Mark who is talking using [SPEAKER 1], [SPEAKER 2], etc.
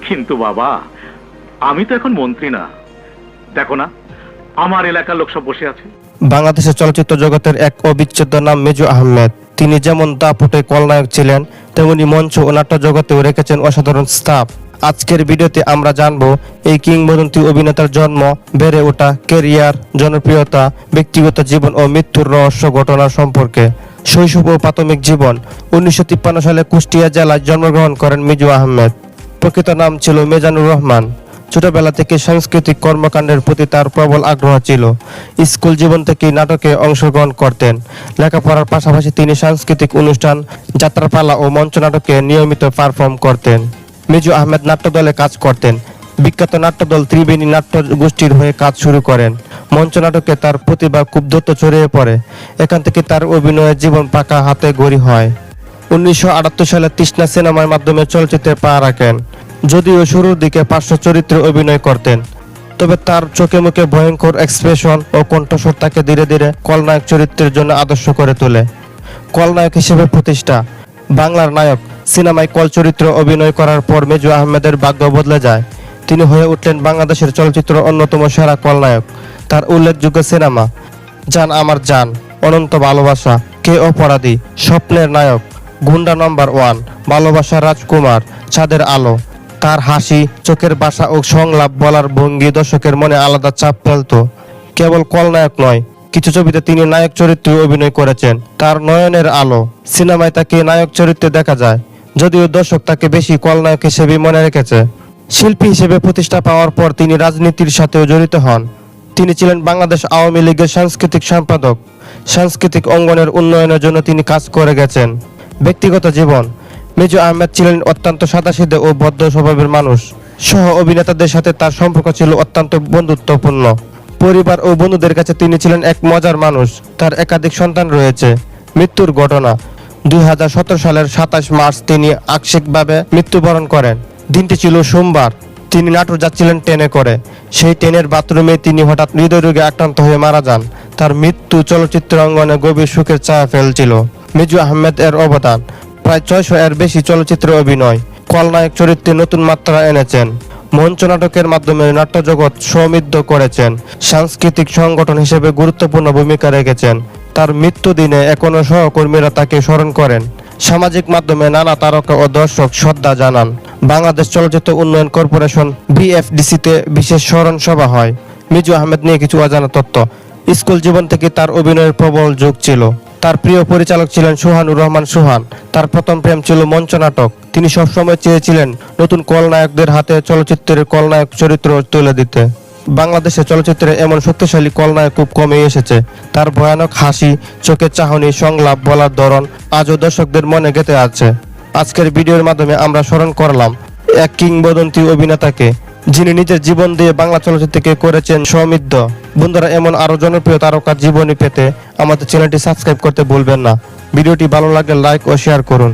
[SPEAKER 1] কিন্তু বাবা, আমি তো এখন মন্ত্রী না। দেখো না, আমার এলাকার লোক সব বসে আছে।
[SPEAKER 2] বাংলাদেশের চলচ্চিত্র জগতের এক অবিচ্ছেদ্য নাম মিজু আহমেদ। তিনি যেমন দাপুটে খলনায়ক ছিলেন, তেমনি মঞ্চ ও নাট্য জগতেও রেখেছেন অসাধারণ স্থাপ। আজকের ভিডিওতে আমরা জানব এই কিংবদন্তি অভিনেতার জন্ম, বেড়ে ওঠা, ক্যারিয়ার, জনপ্রিয়তা, ব্যক্তিগত জীবন ও মৃত্যুর রহস্য ঘটনা সম্পর্কে। শৈশব ও প্রাথমিক জীবন। 1953 সালে কুষ্টিয়া জেলায় জন্মগ্রহণ করেন মিজু আহমেদ। প্রকৃত নাম ছিল মিজানুর রহমান। ছোটবেলা থেকে সাংস্কৃতিক কর্মকাণ্ডের প্রতি তার প্রবল আগ্রহ ছিল। স্কুল জীবন থেকেই নাটকে অংশগ্রহণ করতেন। লেখাপড়ার পাশাপাশি তিনি সাংস্কৃতিক অনুষ্ঠান, যাত্রাপালা ও মঞ্চ নাটকে নিয়মিত পারফর্ম করতেন। মিজু আহমেদ নাট্যদলে কাজ করতেন। বিখ্যাত নাট্যদল ত্রিবেণী নাট্য গোষ্ঠীর হয়ে কাজ শুরু করেন। মঞ্চ নাটকে তার প্রতিভা খুব দ্রুত ছড়িয়ে পড়ে। এখান থেকে তার অভিনয়ের জীবন পাকা হাতে গড়ি হয়। 1978 সালে তৃষ্ণা সিনেমার মাধ্যমে চলচ্চিত্রে পা রাখেন। যদিও শুরুর দিকে পার্শ্ব চরিত্রে অভিনয় করতেন, তবে তার চোখে মুখে ভয়ঙ্কর এক্সপ্রেশন ও কণ্ঠস্বর তাকে ধীরে ধীরে খলনায়ক চরিত্রের জন্য আদর্শ করে তোলে। খলনায়ক হিসেবে প্রতিষ্ঠা। বাংলার নায়ক সিনেমায় খল চরিত্রে অভিনয় করার পর মিজু আহমেদের ভাগ্য বদলে যায়। তিনি হয়ে উঠলেন বাংলাদেশের চলচ্চিত্র অন্যতম সেরা খলনায়ক। তার উল্লেখযোগ্য সিনেমা জান আমার জান, অনন্ত ভালোবাসা, কে অপরাধী, স্বপ্নের নায়ক, গুন্ডা নম্বর 1, ভালোবাসা রাজকুমার, চাঁদের আলো। তার হাসি, চোখের ভাষা ও সংলাপ বলার ভঙ্গি দর্শকের মনে আলাদা চাপ ফেলত। কেবল খলনায়ক নয়, কিছু ছবিতে তিনি নায়ক চরিত্রে অভিনয় করেছেন। তার নয়নের আলো সিনেমায় তাকে নায়ক চরিত্রে দেখা যায়, যদিও দর্শক তাকে বেশি খলনায়ক হিসেবে মনে রেখেছে। শিল্পী হিসেবে প্রতিষ্ঠা পাওয়ার পর তিনি রাজনীতির সাথেও জড়িত হন। তিনি ছিলেন বাংলাদেশ আওয়ামী লীগের সাংস্কৃতিক সম্পাদক। সাংস্কৃতিক অঙ্গনের উন্নয়নের জন্য তিনি কাজ করে গেছেন। ব্যক্তিগত জীবন। মিজু আহমেদ ছিলেন অত্যন্ত সাদাসিধে ও ভদ্র স্বভাবের মানুষ। সহ অভিনেতাদের সাথে তার সম্পর্ক ছিল অত্যন্ত বন্ধুত্বপূর্ণ। পরিবার ও বন্ধুদের কাছে তিনি ছিলেন এক মজার মানুষ। তার একাধিক সন্তান রয়েছে। মৃত্যুর ঘটনা। 2017 সালের 27 মার্চ তিনি আকস্মিকভাবে মৃত্যুবরণ করেন। দিনটি ছিল সোমবার। তিনি নাটোর যাচ্ছিলেন ট্রেনে করে। সেই ট্রেনের বাথরুমে তিনি হঠাৎ হৃদয়রোগে আক্রান্ত হয়ে মারা যান। তার মৃত্যু চলচ্চিত্র অঙ্গনে গভীর শোকের ছায়া ফেলছিল। মিজু আহমেদ এর অবদান। প্রায় 600 এর বেশি চলচ্চিত্রে অভিনয়। খলনায়ক চরিত্রে নতুন মাত্রা এনেছেন। মঞ্চ নাটকের মাধ্যমে নাট্যজগৎ সমৃদ্ধ করেছেন। সাংস্কৃতিক সংগঠন হিসেবে গুরুত্বপূর্ণ ভূমিকা রেখেছেন। তার মৃত্যু দিনে এখনো সহকর্মীরা তাকে স্মরণ করেন। সামাজিক মাধ্যমে নানা তারকা ও দর্শক শ্রদ্ধা জানান। বাংলাদেশ চলচ্চিত্র উন্নয়ন কর্পোরেশন BFDC-তে বিশেষ স্মরণ সভা হয়। মিজু আহমেদ নিয়ে কিছু অজানা তথ্য। স্কুল জীবন থেকে তার অভিনয়ের প্রবল ঝোঁক ছিল। তার প্রিয় পরিচালক ছিলেন সোহানুর রহমান সোহান। তার প্রথম প্রেম ছিল মঞ্চ নাটক। তিনি সবসময় চেয়েছিলেন নতুন খলনায়কদের হাতে চলচ্চিত্রের খলনায়ক চরিত্র তুলে দিতে। বাংলাদেশের চলচ্চিত্রে এমন শক্তিশালী খলনায়ক খুব কমই এসেছে। তার ভয়ানক হাসি, চোখের চাহনি, সংলাপ বলার ধরন আজও দর্শকদের মনে গেঁথে আছে। আজকের ভিডিওর মাধ্যমে আমরা স্মরণ করলাম এক কিংবদন্তি অভিনেতাকে, যিনি নিজের জীবন দিয়ে বাংলা চলচ্চিত্রকে করেছেন সমৃদ্ধ। বন্ধুরা, এমন আরো জনপ্রিয় তারকার জীবনী পেতে আমাদের চ্যানেলটি সাবস্ক্রাইব করতে ভুলবেন না। ভিডিওটি ভালো লাগলে লাইক ও শেয়ার করুন।